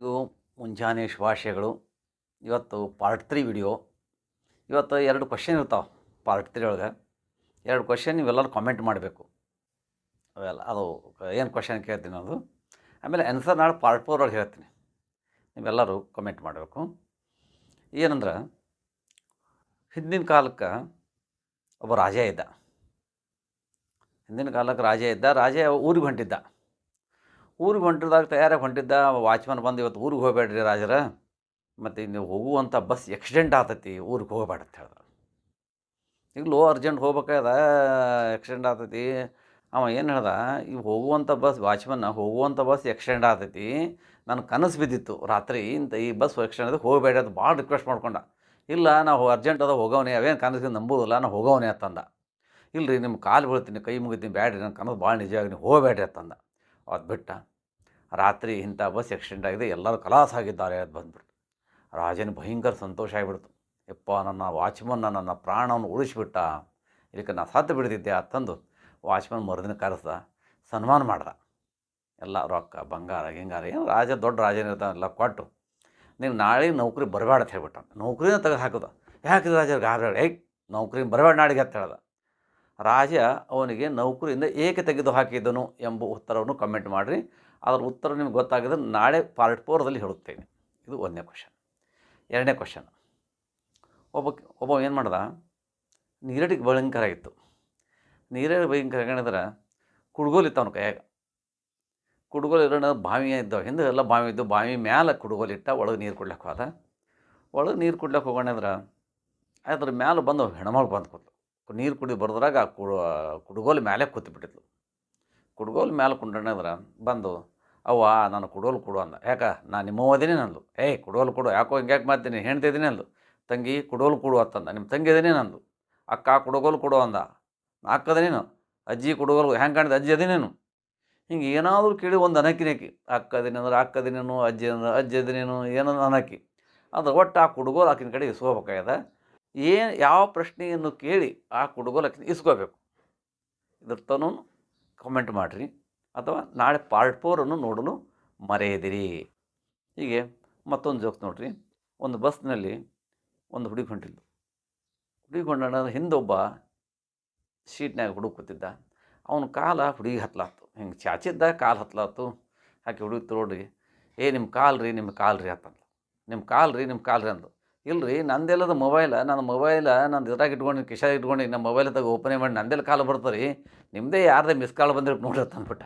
ಇದು ಮುಂಜಾನೆ ಶುಭಾಶಯಗಳು. ಇವತ್ತು ಪಾರ್ಟ್ 3 ವಿಡಿಯೋ. ಇವತ್ತು 2 ಕ್ವೆಶ್ಚನ್ ಇರ್ತಾವೆ ಪಾರ್ಟ್ 3 ಒಳಗೆ. 2 ಕ್ವೆಶ್ಚನ್ ನೀವೆಲ್ಲರೂ ಕಾಮೆಂಟ್ ಮಾಡಬೇಕು. ಅವೆಲ್ಲ ಅದು ಏನು ಕ್ವೆಶ್ಚನ್ ಕೇಳ್ತೀನಿ ಅದು. ಆಮೇಲೆ ಆನ್ಸರ್ ನಾಳೆ ಪಾರ್ಟ್ 4 ಒಳಗೆ ಹೇಳ್ತೀನಿ. ನೀವೆಲ್ಲರೂ ಕಮೆಂಟ್ ಮಾಡಬೇಕು. ಏನಂದ್ರೆ, ಹಿಂದಿನ ಕಾಲಕ್ಕೆ ಒಬ್ಬ ರಾಜ ಇದ್ದ. ರಾಜ ಊರಿಗೆ ಹೊಂಟಿದ್ದ. ಊರಿಗೆ ಹೊಂಟಿದಾಗ ತಯಾರಾಗಿ ಹೊಂಟಿದ್ದ. ವಾಚ್ಮನ್ ಬಂದು, ಇವತ್ತು ಊರಿಗೆ ಹೋಗಬೇಡ್ರಿ ರಾಜರ, ಮತ್ತು ನೀವು ಹೋಗುವಂಥ ಬಸ್ ಆಕ್ಸಿಡೆಂಟ್ ಆಗ್ತೈತಿ, ಊರಿಗೆ ಹೋಗಬೇಡ ಅಂತ ಹೇಳ್ದ. ಈಗಲೂ ಅರ್ಜೆಂಟ್ ಹೋಗ್ಬೇಕಾದ, ಆಕ್ಸಿಡೆಂಟ್ ಆಗ್ತೈತಿ. ಅವ ಏನು ಹೇಳ್ದ, ಈಗ ಹೋಗುವಂಥ ಬಸ್, ವಾಚ್ಮನ್ನ ಹೋಗುವಂಥ ಬಸ್ ಆಕ್ಸಿಡೆಂಟ್ ಆಗ್ತೈತಿ, ನನ್ನ ಕನಸು ಬಿದ್ದಿತ್ತು ರಾತ್ರಿ ಇಂಥ ಈ ಬಸ್ ಆಕ್ಸಿಡೆಂಟ್ ಆದ, ಹೋಗಬೇಡ ಅಂತ ಭಾಳ ರಿಕ್ವೆಸ್ಟ್ ಮಾಡ್ಕೊಂಡ. ಇಲ್ಲ, ನಾವು ಅರ್ಜೆಂಟ್ ಅದ ಹೋಗವನೇ, ಅವೇನು ಕನಸಿಗೆ ನಂಬೋದಿಲ್ಲ, ನಾವು ಹೋಗವನೇ ಅಂತಂದ. ಇಲ್ಲ ರೀ, ನಿಮ್ಮ ಕಾಲು ಬೀಳ್ತೀನಿ, ಕೈ ಮುಗಿತೀನಿ, ಬ್ಯಾಡ್ರಿ, ನನ್ನ ಕನಸು ಭಾಳ ನಿಜವಾಗಿ, ನೀವು ಹೋಗಬೇಡ್ರಿ ಅಂತಂದ. ಅದು ಬಿಟ್ಟ. ರಾತ್ರಿ ಇಂಥ ಬಸ್ ಆಕ್ಸಿಡೆಂಟ್ ಆಗಿದೆ, ಎಲ್ಲರೂ ಕಲಾಸ ಆಗಿದ್ದಾರೆ ಅದು ಬಂದುಬಿಡ್ತು. ರಾಜನ ಭಯಂಕರ ಸಂತೋಷ ಆಗಿಬಿಡ್ತು. ಯಪ್ಪ, ನನ್ನ ವಾಚ್ಮನ್ನ ನನ್ನ ಪ್ರಾಣವನ್ನು ಉಳಿಸಿಬಿಟ್ಟ, ಇದಕ್ಕೆ ನಾನು ಸತ್ತು ಬಿಡ್ತಿದ್ದೆ ಅಂತಂದು ವಾಚ್ಮನ್ ಮರುದಿನ ಕರೆಸ್ದ, ಸನ್ಮಾನ ಮಾಡ್ದ. ಎಲ್ಲ ರೊಕ್ಕ ಬಂಗಾರ ಗಿಂಗಾರ ಏನು ರಾಜ ದೊಡ್ಡ ರಾಜನಿರ್ತಾನೆಲ್ಲ ಕೊಟ್ಟು, ನೀವು ನಾಳೆ ನೌಕರಿ ಬರಬೇಡ ಅಂತ ಹೇಳ್ಬಿಟ್ಟ. ನೌಕರಿನ ತೆಗೆದು ಹಾಕೋದ. ಯಾಕಿದ್ರೆ ರಾಜ ಗಾಬರಿ, ನೌಕರಿನ ಬರಬೇಡ ನಾಡಿಗೆ ಅಂತ ಹೇಳ್ದ. ರಾಜ ಅವನಿಗೆ ನೌಕರಿಯಿಂದ ಏಕೆ ತೆಗೆದು ಹಾಕಿದನು ಎಂಬ ಉತ್ತರವನ್ನು ಕಮೆಂಟ್ ಮಾಡಿರಿ. ಅದರ ಉತ್ತರ ನಿಮ್ಗೆ ಗೊತ್ತಾಗಿದ್ರೆ ನಾಳೆ ಪಾರ್ಟ್ 4ದಲ್ಲಿ ಹೇಳುತ್ತೇನೆ. ಇದು 1ನೇ ಕ್ವೆಶ್ಚನ್. 2ನೇ ಕ್ವೆಶ್ಚನ್, ಒಬ್ಬ ಏನು ಮಾಡ್ದ, ನೀರಡಿಗೆ ಭಯಂಕರ ಆಗಿತ್ತು. ನೀರಡಿ ಭಯಂಕರ ಹೇಳಿದ್ರೆ ಕುಡ್ಗೋಲು ಇತ್ತು ಅವನ ಕೈಯಾಗ. ಕುಡ್ಗೋಲು ಇರೋಣ ಬಾವಿ ಇದ್ದವು, ಹಿಂದೆ ಎಲ್ಲ ಬಾವಿ ಇದ್ದು, ಬಾವಿ ಮ್ಯಾಲೆ ಕುಡ್ಗೋಲು ಇಟ್ಟ, ಒಳಗೆ ನೀರು ಕುಡ್ಲಕ್ಕೆ ಹೋದ. ಒಳಗೆ ನೀರು ಕುಡ್ಲಕ್ಕೆ ಹೋಗೋಣಂದ್ರೆ ಅದ್ರ ಮ್ಯಾಲೆ ಬಂದು ಹೆಣ್ಮಗಳು ಬಂದು ಕೂತು. ನೀರು ಕುಡಿ ಬರೋದ್ರಾಗ ಕುಡ್ಗೋಲು ಮ್ಯಾಲೆ ಕೂತ್ಬಿಟ್ಟಿದ್ಲು. ಕುಡ್ಗೋಲು ಮ್ಯಾಲೆ ಕುಂಡ್ರೆ ಬಂದು, ಅವ್ವ ನಾನು ಕುಡ್ಗೋಲು ಕೊಡು ಅಂದ. ಯಾಕೆ, ನಾನು ನಿಮ್ಮವ್ವ ಅದೀನಿ ನಂದು. ಕುಡ್ಗೋಲು ಕೊಡು, ಯಾಕೋ ಹಿಂಗ್ಯಾಕೆ ಮಾಡ್ತೀನಿ, ಹೆಣ್ತಿದ್ದೀನಿ ಅಂದು. ತಂಗಿ ಕುಡ್ಗೋಲು ಕೊಡು ಅಂತಂದ. ನಿಮ್ಮ ತಂಗಿ ಅದೀನಿ ನಂದು. ಅಕ್ಕ ಕುಡ್ಗೋಲು ಕೊಡು ಅಂದ. ಅಕ್ಕದ ನೀನು. ಅಜ್ಜಿ ಕುಡ್ಗೋಲು ಹೆಂಗೆ ಕಾಣಿದೆ, ಅಜ್ಜಿ ಅದೀನೇನು. ಹಿಂಗೆ ಏನಾದರೂ ಕೇಳಿ ಒಂದು ಅನಕಿನೇಕಿ. ಅಕ್ಕ ಅದೀನಿ ಅಂದ್ರೆ ಅಕ್ಕ ಅದೀನೇನು, ಅಜ್ಜಿ ಅಂದ್ರೆ ಅಜ್ಜಿ ಅದೀನೇನು, ಏನೋ ಅನಕಿ. ಅದು ಒಟ್ಟು ಆ ಕುಡ್ಗೋಲು ಆಕಿನ ಕಡೆ ಇಸ್ಕೋಬೇಕಾಗ್ಯದ. ಯಾವ ಪ್ರಶ್ನೆಯನ್ನು ಕೇಳಿ ಆ ಕುಡ್ಗೋಲು ಆಕಿನ ಇಸ್ಕೋಬೇಕು. ಇದ್ರ ತನೂ ಕಮೆಂಟ್ ಮಾಡಿರಿ, ಅಥವಾ ನಾಳೆ ಪಾರ್ಟ್ 4 ನೋಡಲು ಮರೆಯದಿರಿ. ಹೀಗೆ ಮತ್ತೊಂದು ಜೋಕ್ಸ್ ನೋಡಿರಿ. ಒಂದು ಬಸ್ನಲ್ಲಿ ಒಂದು ಹುಡುಗಿ ಹೊಂಟಿದ್ದು. ಹುಡುಗಿ ಹೊಂಡ ಹಿಂದೊಬ್ಬ ಸೀಟ್ನಾಗ ಹುಡುಗ ಕೂತಿದ್ದ. ಅವನ ಕಾಲ ಹುಡುಗಿ ಹತ್ಲಾತು, ಹಿಂಗೆ ಚಾಚಿದ್ದ ಕಾಲು ಹತ್ಲಾತು. ಆಕೆ ಹುಡುಗಿ ತೋಡ್ರಿ, ನಿಮ್ಮ ಕಾಲು ರೀ ಅಂತಂದ್ಲು. ನಿಮ್ಮ ಕಾಲು ರೀ ಅಂದು. ಇಲ್ಲರಿ, ನಂದೆಲ್ಲದ ಮೊಬೈಲ ನಂದು ಇದ್ರಾಗ ಇಟ್ಕೊಂಡು, ಕಿಶಾಗ ಇಟ್ಕೊಂಡು, ನಮ್ಮ ಮೊಬೈಲ್ ತಗ ಓಪನೇ ಮಾಡಿ ನಂದೆಲ್ಲ ಕಾಲು ಬರ್ತದೆ ರೀ, ನಿಮ್ಮದೇ ಯಾರದೇ ಮಿಸ್ ಕಾಲ್ ಬಂದಿರಕ್ಕೆ ನೋಡ್ರಿ ಅಂತಂದ್ಬಿಟ್ಟ.